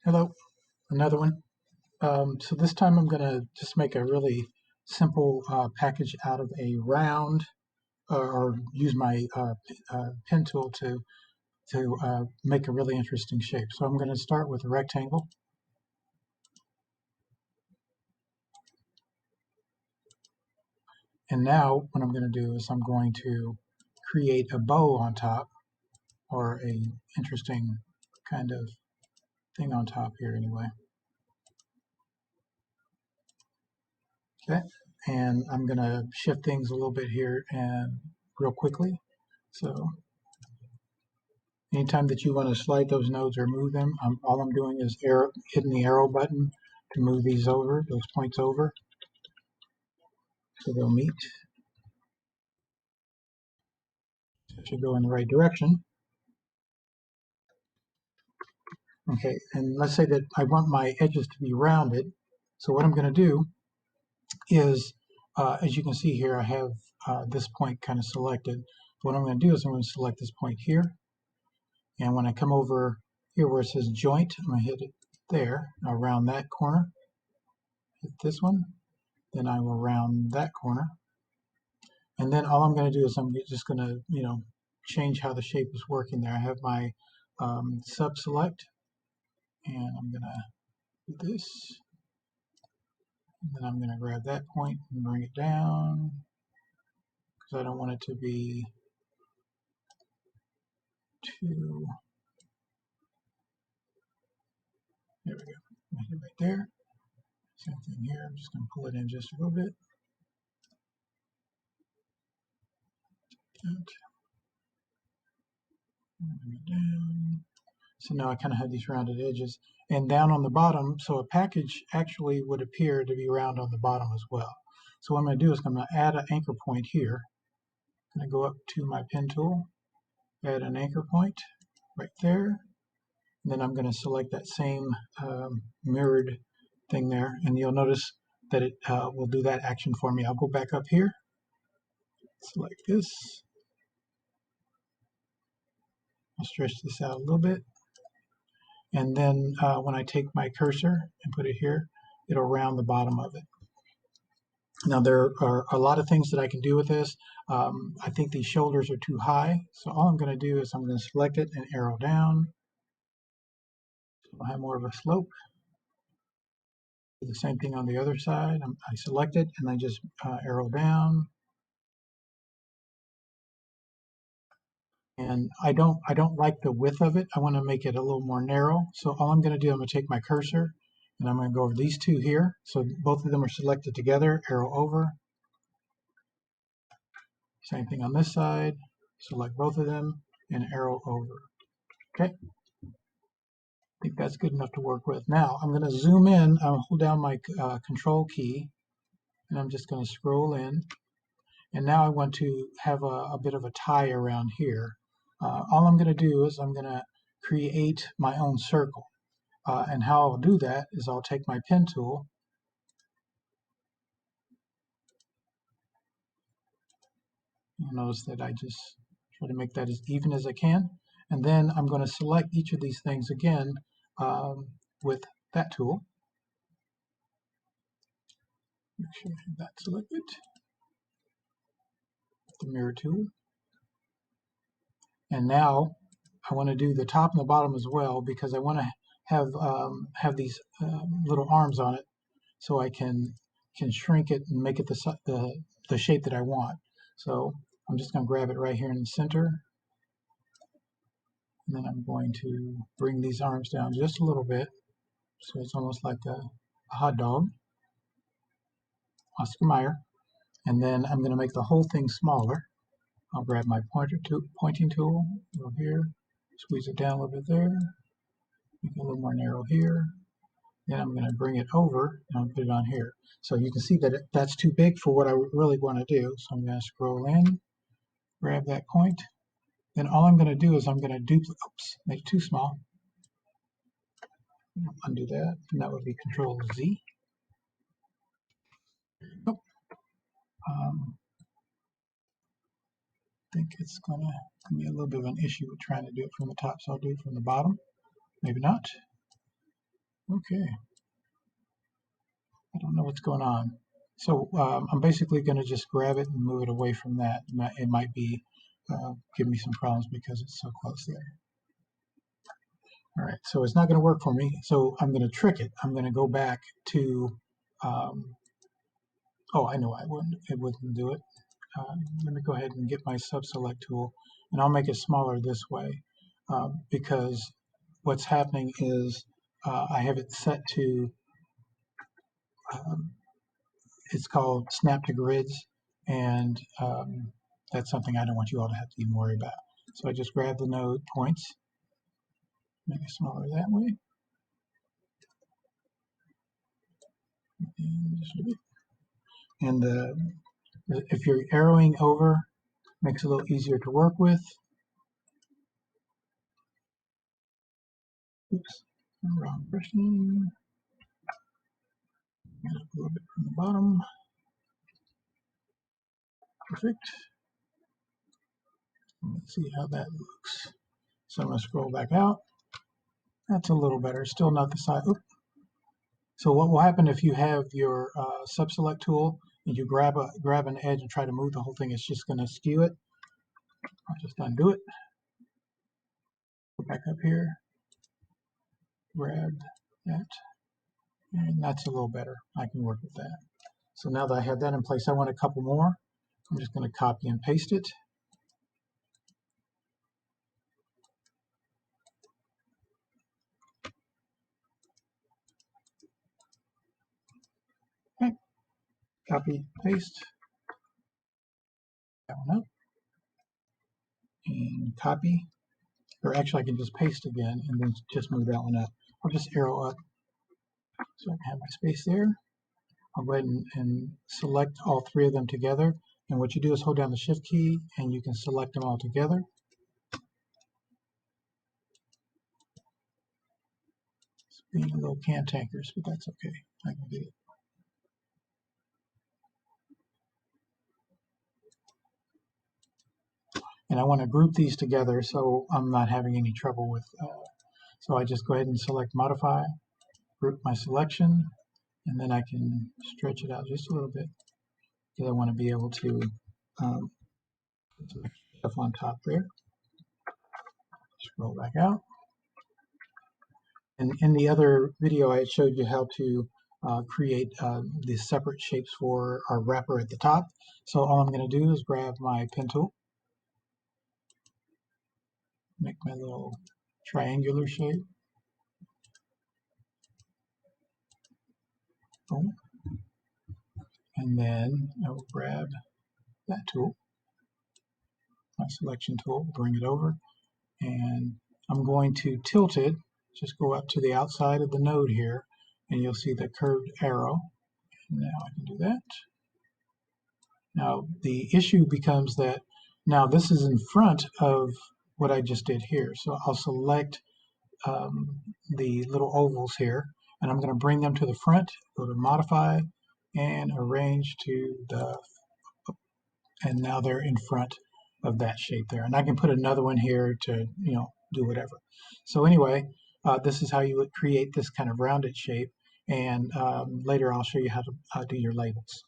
Hello, another one. So this time I'm going to just make a really simple package out of a round, or use my pen tool to make a really interesting shape. So I'm going to start with a rectangle, and now what I'm going to do is I'm going to create a bow on top, or a interesting kind of thing on top here anyway. Okay, and I'm going to shift things a little bit here and real quickly. So anytime that you want to slide those nodes or move them, all I'm doing is hitting the arrow button to move these over, those points over, so they'll meet. So it should go in the right direction. Okay, and let's say that I want my edges to be rounded. So what I'm going to do is, as you can see here, I have this point kind of selected. What I'm going to do is I'm going to select this point here, and when I come over here where it says joint, I'm going to hit it there. I'll round that corner, hit this one, then I will round that corner. And then all I'm going to do is I'm just going to, change how the shape is working there. I have my sub select, and I'm going to do this. And then I'm going to grab that point and bring it down because I don't want it to be too, there we go. Make it right there. Same thing here. I'm just going to pull it in just a little bit. Bring it down. So now I kind of have these rounded edges. And down on the bottom, so a package actually would appear to be round on the bottom as well. So what I'm going to do is I'm going to add an anchor point here. I'm going to go up to my pen tool, add an anchor point right there. And then I'm going to select that same mirrored thing there. And you'll notice that it will do that action for me. I'll go back up here, select this. I'll stretch this out a little bit. And then when I take my cursor and put it here, it'll round the bottom of it. Now there are a lot of things that I can do with this. I think these shoulders are too high, so all I'm going to do is I'm going to select it and arrow down. So I'll have more of a slope. Do the same thing on the other side. I select it and I just arrow down. And I don't like the width of it. I want to make it a little more narrow. So all I'm going to do, I'm going to take my cursor and I'm going to go over these two here. So both of them are selected together, arrow over. Same thing on this side, select both of them and arrow over. Okay, I think that's good enough to work with. Now I'm going to zoom in, I'll hold down my control key and I'm just going to scroll in. And now I want to have a bit of a tie around here. All I'm going to do is I'm going to create my own circle. And how I'll do that is I'll take my pen tool. You'll notice that I just try to make that as even as I can. And then I'm going to select each of these things again with that tool. Make sure I have that selected. The mirror tool. And now I want to do the top and the bottom as well because I want to have these little arms on it so I can shrink it and make it the shape that I want. So I'm just going to grab it right here in the center. And then I'm going to bring these arms down just a little bit so it's almost like a hot dog, Oscar Mayer. And then I'm going to make the whole thing smaller. I'll grab my pointing tool over here, squeeze it down a little bit there, make it a little more narrow here. Then I'm going to bring it over and I'll put it on here. So you can see that that's too big for what I really want to do. So I'm going to scroll in, grab that point. Then all I'm going to do is I'm going to duplicate, make it too small. Undo that, and that would be Control Z. Nope. I think it's going to be a little bit of an issue with trying to do it from the top, so I'll do it from the bottom. Maybe not. Okay, I don't know what's going on. So I'm basically going to just grab it and move it away from that. It might be give me some problems because it's so close there. All right, so it's not going to work for me. So I'm going to trick it. I'm going to go back to, um, oh, I know it wouldn't do it. Let me go ahead and get my subselect tool, and I'll make it smaller this way because what's happening is I have it set to, um, it's called snap to grids, and that's something I don't want you all to have to even worry about. So I just grab the node points, make it smaller that way, and just a bit. And if you're arrowing over, makes it a little easier to work with. Oops, wrong person. Get up a little bit from the bottom. Perfect. Let's see how that looks. So I'm going to scroll back out. That's a little better. Still not the size. Oops. So what will happen if you have your subselect tool and you grab an edge and try to move the whole thing? It's just going to skew it. I'll just undo it. Go back up here. Grab that. And that's a little better. I can work with that. So now that I have that in place, I want a couple more. I'm just going to copy and paste it. Okay. Copy, paste. That one up. And copy. Or actually, I can just paste again and then just move that one up. I'll just arrow up so I can have my space there. I'll go ahead and select all three of them together. And what you do is hold down the Shift key and you can select them all together. It's being a little cantankerous, but that's okay. I can do it. And I want to group these together so I'm not having any trouble with. So I just go ahead and select Modify, group my selection, and then I can stretch it out just a little bit because I want to be able to put some extra stuff on top there. Scroll back out. And in the other video, I showed you how to create these separate shapes for our wrapper at the top. So all I'm going to do is grab my pen tool, make my little triangular shape. Boom. And then I will grab that tool, my selection tool, bring it over, and I'm going to tilt it, just go up to the outside of the node here, and you'll see the curved arrow. And now I can do that. Now the issue becomes that now this is in front of what I just did here. So I'll select the little ovals here, and I'm going to bring them to the front, go to Modify, and Arrange to the, and now they're in front of that shape there. And I can put another one here to, do whatever. So anyway, this is how you would create this kind of rounded shape. And later I'll show you how to do your labels.